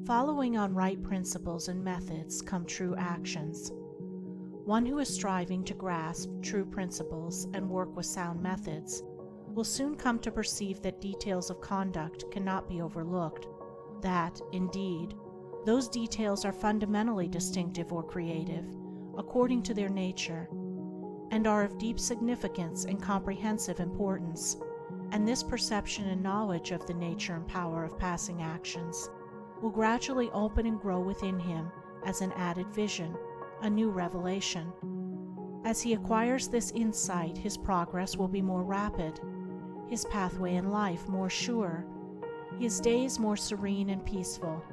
Following on right principles and methods come true actions. One who is striving to grasp true principles and work with sound methods will soon come to perceive that details of conduct cannot be overlooked, that, indeed, those details are fundamentally distinctive or creative, according to their nature, and are of deep significance and comprehensive importance, and this perception and knowledge of the nature and power of passing actions will gradually open and grow within him as an added vision, a new revelation. As he acquires this insight, his progress will be more rapid, his pathway in life more sure, his days more serene and peaceful.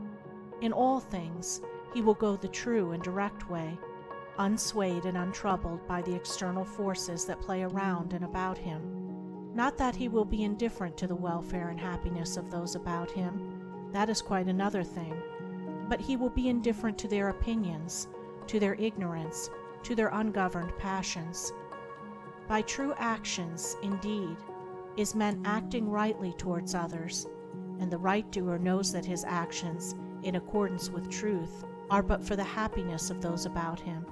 In all things, he will go the true and direct way, unswayed and untroubled by the external forces that play around and about him. Not that he will be indifferent to the welfare and happiness of those about him, that is quite another thing, but he will be indifferent to their opinions, to their ignorance, to their ungoverned passions. By true actions, indeed, is man acting rightly towards others, and the right doer knows that his actions, in accordance with truth, are but for the happiness of those about him,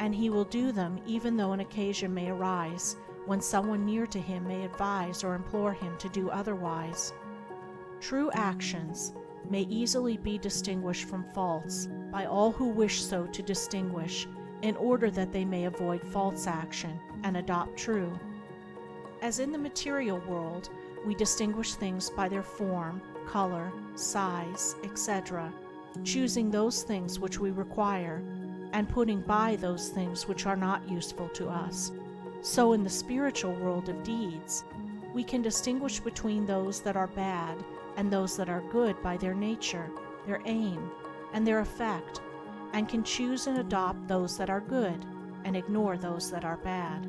and he will do them even though an occasion may arise when someone near to him may advise or implore him to do otherwise. True actions may easily be distinguished from false by all who wish so to distinguish, in order that they may avoid false action and adopt true. As in the material world, we distinguish things by their form, color, size, etc., choosing those things which we require, and putting by those things which are not useful to us. So in the spiritual world of deeds, we can distinguish between those that are bad and those that are good by their nature, their aim, and their effect, and can choose and adopt those that are good and ignore those that are bad.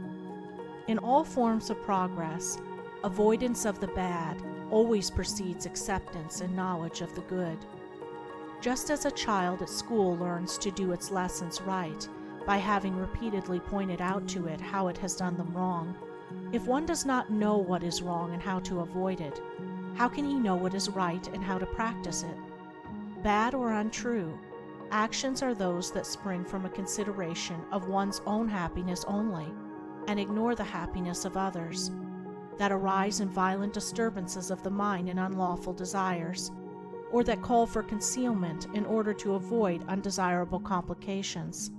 In all forms of progress, avoidance of the bad always precedes acceptance and knowledge of the good. Just as a child at school learns to do its lessons right by having repeatedly pointed out to it how it has done them wrong, if one does not know what is wrong and how to avoid it, how can he know what is right and how to practice it? Bad or untrue, actions are those that spring from a consideration of one's own happiness only, and ignore the happiness of others, that arise in violent disturbances of the mind and unlawful desires, or that call for concealment in order to avoid undesirable complications.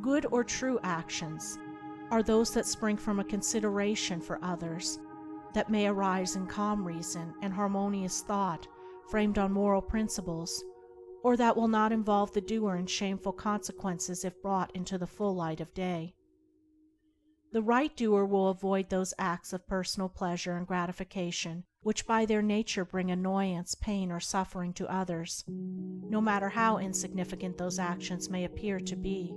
Good or true actions are those that spring from a consideration for others, that may arise in calm reason and harmonious thought framed on moral principles, or that will not involve the doer in shameful consequences if brought into the full light of day. The right doer will avoid those acts of personal pleasure and gratification which by their nature bring annoyance, pain, or suffering to others, no matter how insignificant those actions may appear to be.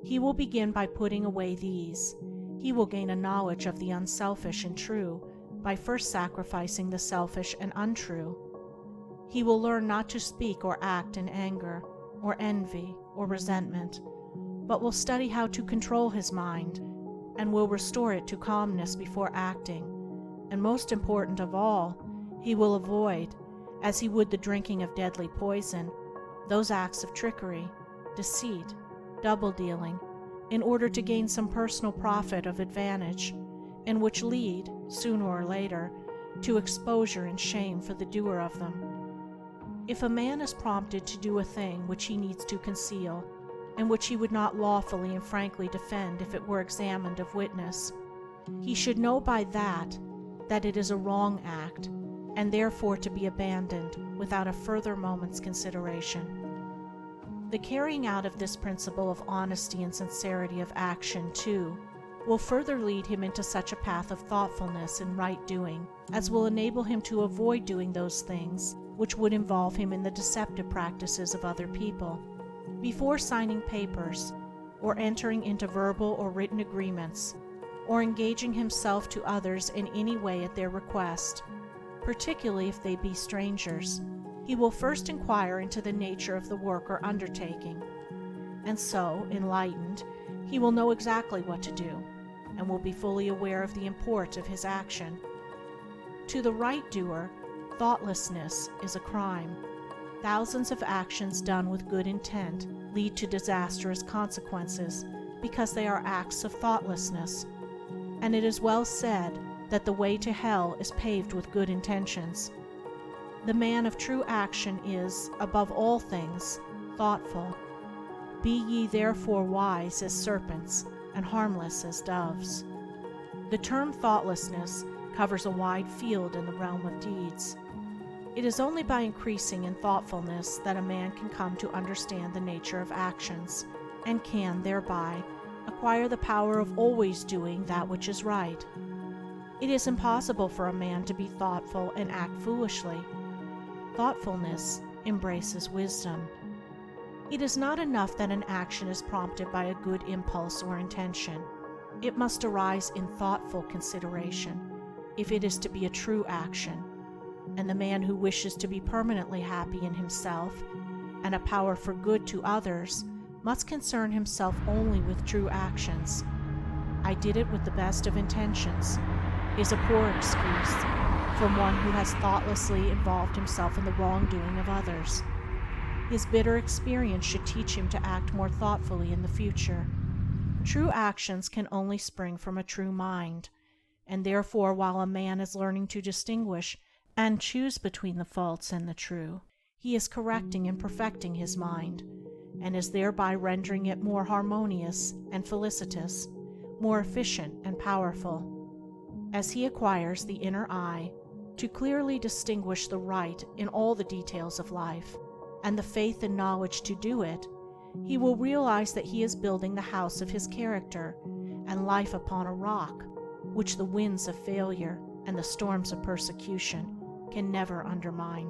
He will begin by putting away these. He will gain a knowledge of the unselfish and true by first sacrificing the selfish and untrue. He will learn not to speak or act in anger, or envy, or resentment, but will study how to control his mind, and will restore it to calmness before acting, and most important of all, he will avoid, as he would the drinking of deadly poison, those acts of trickery, deceit, double-dealing, in order to gain some personal profit of advantage, and which lead, sooner or later, to exposure and shame for the doer of them. If a man is prompted to do a thing which he needs to conceal, and which he would not lawfully and frankly defend if it were examined of witness, he should know by that it is a wrong act, and therefore to be abandoned without a further moment's consideration. The carrying out of this principle of honesty and sincerity of action, too, will further lead him into such a path of thoughtfulness and right doing as will enable him to avoid doing those things which would involve him in the deceptive practices of other people. Before signing papers, or entering into verbal or written agreements, or engaging himself to others in any way at their request, particularly if they be strangers, he will first inquire into the nature of the work or undertaking, and so, enlightened, he will know exactly what to do, and will be fully aware of the import of his action. To the right doer, thoughtlessness is a crime. Thousands of actions done with good intent lead to disastrous consequences because they are acts of thoughtlessness. And it is well said that the way to hell is paved with good intentions. The man of true action is, above all things, thoughtful. Be ye therefore wise as serpents and harmless as doves. The term thoughtlessness covers a wide field in the realm of deeds. It is only by increasing in thoughtfulness that a man can come to understand the nature of actions, and can, thereby, acquire the power of always doing that which is right. It is impossible for a man to be thoughtful and act foolishly. Thoughtfulness embraces wisdom. It is not enough that an action is prompted by a good impulse or intention. It must arise in thoughtful consideration, if it is to be a true action. And the man who wishes to be permanently happy in himself and a power for good to others must concern himself only with true actions. "I did it with the best of intentions" is a poor excuse from one who has thoughtlessly involved himself in the wrongdoing of others. His bitter experience should teach him to act more thoughtfully in the future. True actions can only spring from a true mind, and therefore while a man is learning to distinguish and choose between the false and the true, he is correcting and perfecting his mind, and is thereby rendering it more harmonious and felicitous, more efficient and powerful. As he acquires the inner eye to clearly distinguish the right in all the details of life, and the faith and knowledge to do it, he will realize that he is building the house of his character and life upon a rock which the winds of failure and the storms of persecution can never undermine.